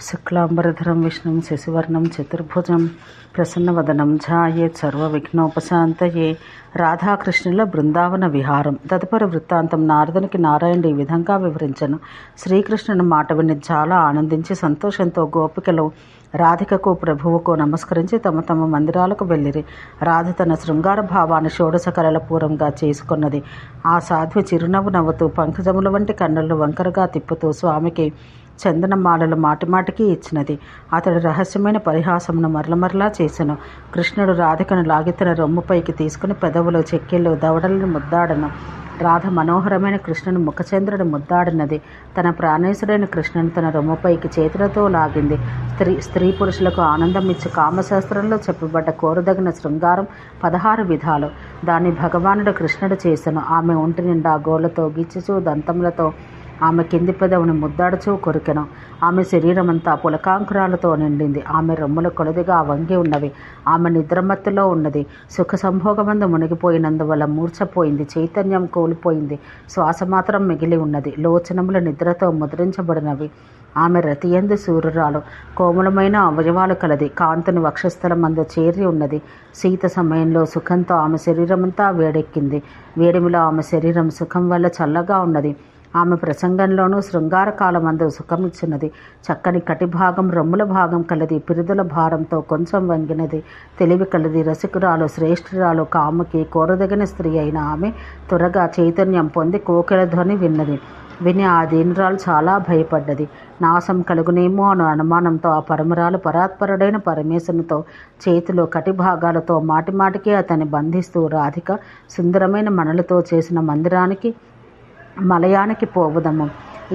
శుక్లాంబరధరం విష్ణుం శశివర్ణం చతుర్భుజం ప్రసన్నవదనం ఝాయేత్ సర్వవిఘ్నోపశాంతయే. రాధాకృష్ణుల బృందావన విహారం. తదుపరి వృత్తాంతం నారదునికి నారాయణుడు ఈ విధంగా వివరించను. శ్రీకృష్ణుని మాట విని చాలా ఆనందించి సంతోషంతో గోపికలు రాధికకు ప్రభువుకు నమస్కరించి తమ తమ మందిరాలకు వెళ్ళిరి. రాధ తన శృంగార భావాన్ని షోడశ కళల పూర్వంగా చేసుకున్నది. ఆ సాధ్వి చిరునవ్వు నవ్వుతూ పంకజముల వంటి కన్నులు వంకరగా తిప్పుతూ స్వామికి చందనమాలలు మాటిమాటికి ఇచ్చినది. అతడు రహస్యమైన పరిహాసమును మరలమరలా చేసెను. కృష్ణుడు రాధికను లాగి తన రొమ్ముపైకి తీసుకుని పెదవులు, చెక్కిళ్ళు, దవడలను ముద్దాడను. రాధ మనోహరమైన కృష్ణుని ముఖచంద్రుని ముద్దాడినది. తన ప్రాణేశుడైన కృష్ణుని తన రొమ్ముపైకి చేతులతో లాగింది. స్త్రీ పురుషులకు ఆనందం ఇచ్చి కామశాస్త్రంలో చెప్పబడ్డ కోరదగిన శృంగారం 16 విధాలు. దాన్ని భగవానుడు కృష్ణుడు చేసెను. ఆమె ఒంటి నిండా గోళ్లతో గిచ్చుచూ దంతములతో ఆమె కింది పెదవుని ముద్దాడుచూ కొరికెను. ఆమె శరీరమంతా పులకాంకురాలతో నిండింది. ఆమె రొమ్ములు కొలదిగా వంగి ఉన్నవి. ఆమె నిద్రమత్తులో ఉన్నది. సుఖ సంభోగమందు మునిగిపోయినందువల్ల మూర్ఛపోయింది. చైతన్యం కోల్పోయింది. శ్వాస మాత్రం మిగిలి ఉన్నది. లోచనములు నిద్రతో ముద్రించబడినవి. ఆమె రతియందు సూర్యురాలు. కోమలమైన అవయవాలు కలది. కాంతుని వక్షస్థలమందు చేరి ఉన్నది. శీత సమయంలో సుఖంతో ఆమె శరీరమంతా వేడెక్కింది. వేడిమిలో ఆమె శరీరం సుఖం వల్ల చల్లగా ఉన్నది. ఆమె ప్రసంగంలోనూ శృంగార కాలమందు సుఖమిచ్చినది. చక్కని కటిభాగం, రొమ్ముల భాగం కలది. పిరుదుల భారంతో కొంచెం వంగినది. తెలివి కలది. రసికురాలు, శ్రేష్ఠురాలు, కాముకి, కోరదగిన స్త్రీ అయిన ఆమె త్వరగా చైతన్యం పొంది కోకిల ధ్వని విన్నది. విని ఆ దీనురాలు చాలా భయపడ్డది. నాశం కలుగునేమో అన్న అనుమానంతో ఆ పరమరాలు పరాత్పరుడైన పరమేశునితో చేతిలో కటిభాగాలతో మాటిమాటికి అతన్ని బంధిస్తూ రాధిక సుందరమైన మణులతో చేసిన మందిరానికి మలయానికి పోవుదము.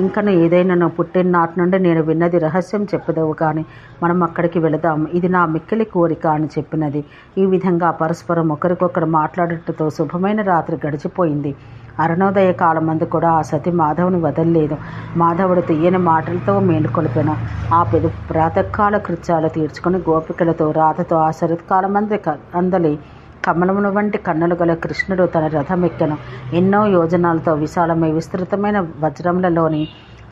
ఇంకను ఏదైనా పుట్టిననాటి నుండి నేను విన్నది రహస్యం చెప్పదవు కానీ మనం అక్కడికి వెళదాము. ఇది నా మిక్కిలి కోరిక అని చెప్పినది. ఈ విధంగా పరస్పరం ఒకరికొకరు మాట్లాడటంతో శుభమైన రాత్రి గడిచిపోయింది. అరుణోదయ కాలమందు కూడా ఆ సతి మాధవుని వదలలేదు. మాధవుడు తీయని మాటలతో మేలుకొలిపెను. ఆ ప్రాతకాల కృత్యాలు తీర్చుకుని గోపికలతో రాధతో ఆ శరత్కాలమంది అందలి కమలమును వంటి కన్నులు గల కృష్ణుడు తన రథమెక్కెను. ఎన్నో యోజనాలతో విశాలమై విస్తృతమైన వజ్రములలోని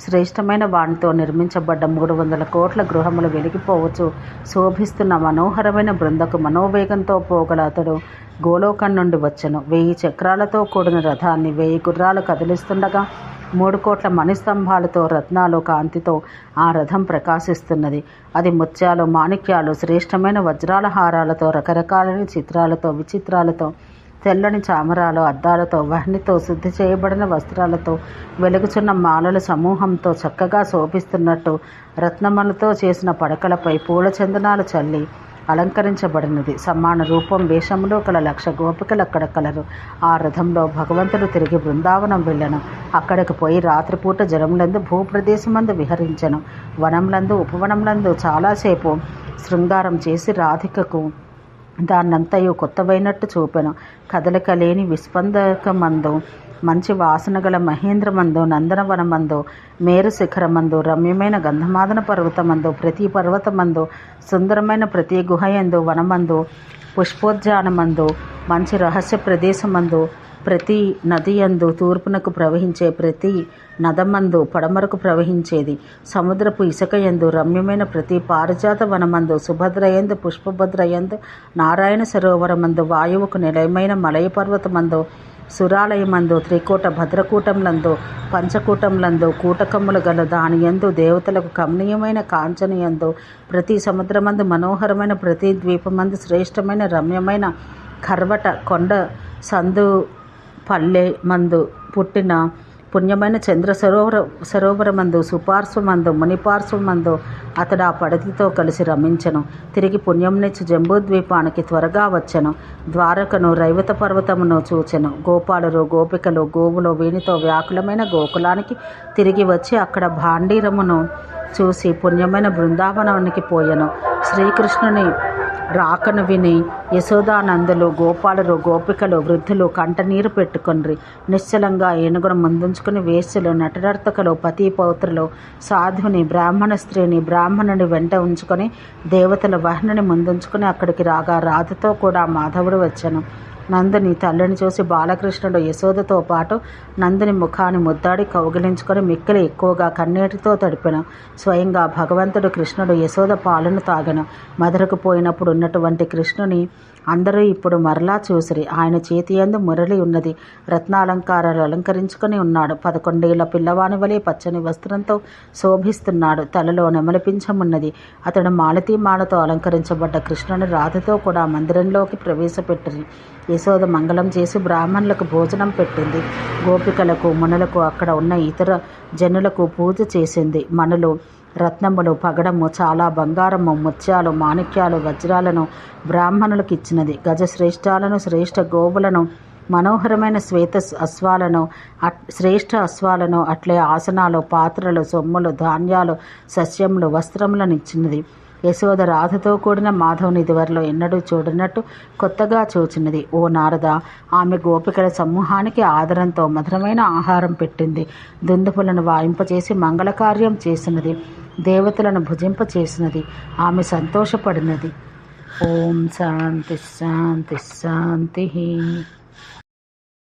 శ్రేష్టమైన వానితో నిర్మించబడ్డ 300 కోట్ల గృహములు వెలిగిపోవచ్చు శోభిస్తున్న మనోహరమైన బృందకు మనోవేగంతో పోగల అతడు గోలోకం నుండి వచ్చెను. 1000 చక్రాలతో కూడిన రథాన్ని 1000 గుర్రాలు కదిలిస్తుండగా 3 కోట్ల మణిస్తంభాలతో రత్నాలు కాంతితో ఆ రథం ప్రకాశిస్తున్నది. అది ముత్యాలు, మాణిక్యాలు, శ్రేష్టమైన వజ్రాల హారాలతో, రకరకాలైన చిత్రాలతో, విచిత్రాలతో, తెల్లని చామరాలు, అద్దాలతో, వహ్నితో, శుద్ధి చేయబడిన వస్త్రాలతో, వెలుగుచున్న మాలల సమూహంతో చక్కగా శోభిస్తున్నట్టు రత్నమణులతో చేసిన పడకలపై పూల చందనాలు చల్లి అలంకరించబడినది. సమాన రూపం, వేషములో కల 1,00,000 గోపికలు అక్కడ కలరు. ఆ రథంలో భగవంతుడు తిరిగి బృందావనం వెళ్ళను. అక్కడికి పోయి రాత్రిపూట జలములందు భూప్రదేశమందు విహరించెను. వనంలందు, ఉపవనంలందు చాలాసేపు శృంగారం చేసి రాధికకు దాన్నంతయు కొత్తవైనట్టు చూపెను. కదలిక లేని విస్పందకమందు, మంచి వాసన గల మహేంద్రమందు, నందనవనమందు, మేరు శిఖరమందు, రమ్యమైన గంధమాదన పర్వతమందు, ప్రతి పర్వతమందు, సుందరమైన ప్రతి గుహయందు, వనమందు, పుష్పోద్యానమందు, మంచి రహస్య ప్రదేశమందు, ప్రతి నదియందు, తూర్పునకు ప్రవహించే ప్రతి నదమందు, పడమరకు ప్రవహించేది సముద్రపు ఇసుకయందు, రమ్యమైన ప్రతి పారిజాత వనమందు, సుభద్రయందు, పుష్పభద్రయందు, నారాయణ సరోవరమందు, వాయువుకు నిలయమైన మలయ పర్వతమందు, సురాలయమందు, త్రికూట భద్రకూటంలందు, పంచకూటంలందు, కూటకములు గల దానియందు, దేవతలకు కమనీయమైన కాంచనయందు, ప్రతి సముద్రమందు, మనోహరమైన ప్రతి ద్వీపమందు, శ్రేష్టమైన రమ్యమైన కర్వట కొండ సందు పల్లె మందు పుట్టిన పుణ్యమైన చంద్ర సరోవరమందు, సుపార్శ్వమందు, మునిపార్శ్వమందు అతడు ఆ పడతితో కలిసి రమించెను. తిరిగి పుణ్యంనిచ్చు జంబూద్వీపానికి త్వరగా వచ్చెను. ద్వారకను, రైవత పర్వతమును చూచెను. గోపాలురు, గోపికలు, గోవులు వీనితో వ్యాకులమైన గోకులానికి తిరిగి వచ్చి అక్కడ భాండీరమును చూసి పుణ్యమైన బృందావనానికి పోయెను. శ్రీకృష్ణుని రాకను విని యశోదానందులు, గోపాలురు, గోపికలు, వృద్ధులు కంటనీరు పెట్టుకొండ్రి. నిశ్చలంగా ఏనుగును ముందుంచుకుని వేశ్యలు, నటనర్తకులు, పతి పౌత్రులు, సాధుని, బ్రాహ్మణ స్త్రీని, బ్రాహ్మణుని వెంట ఉంచుకొని దేవతల వహ్నుని ముందుంచుకుని అక్కడికి రాగా రాధతో కూడా మాధవుడు వచ్చెను. నందుని తల్లిని చూసి బాలకృష్ణుడు యశోదతో పాటు నందుని ముఖాన్ని ముద్దాడి కౌగిలించుకొని మిక్కిలి ఎక్కువగా కన్నీటితో తడిపెను. స్వయంగా భగవంతుడు కృష్ణుడు యశోద పాలను తాగను. మధురకు పోయినప్పుడు ఉన్నటువంటి కృష్ణుని అందరూ ఇప్పుడు మరలా చూసిరి. ఆయన చేతి యందు మురళి ఉన్నది. రత్నాలంకారాలు అలంకరించుకొని ఉన్నాడు. 11 ఏళ్ల పిల్లవాని వలె పచ్చని వస్త్రంతో శోభిస్తున్నాడు. తలలో నెమలిపించమున్నది. అతడు మాలతో అలంకరించబడ్డ కృష్ణుని రాధతో కూడా మందిరంలోకి ప్రవేశపెట్టిరి. యశోద మంగళం చేసి బ్రాహ్మణులకు భోజనం పెట్టింది. గోపికలకు, మునులకు, అక్కడ ఉన్న ఇతర జనులకు పూజ చేసింది. మనులు రత్నములు, పగడము, చాలా బంగారము, ముత్యాలు, మాణిక్యాలు, వజ్రాలను బ్రాహ్మణులకు ఇచ్చినది. గజశ్రేష్ఠాలను, శ్రేష్ఠ గోవులను, మనోహరమైన శ్రేష్ఠ అశ్వాలను, అట్లే ఆసనాలు, పాత్రలు, సొమ్ములు, ధాన్యాలు, సస్యములు, వస్త్రములను ఇచ్చినది. యశోద రాధతో కూడిన మాధవుని ఇదివరలో ఎన్నడూ చూడనట్టు కొత్తగా చూచినది. ఓ నారద, ఆమె గోపికల సమూహానికి ఆదరంతో మధురమైన ఆహారం పెట్టింది. దుందుపులను వాయింపచేసి మంగళకార్యం చేసినది. దేవతలను భుజింపచేసినది. ఆమె సంతోషపడినది. ఓం శాంతి శాంతి శాంతి.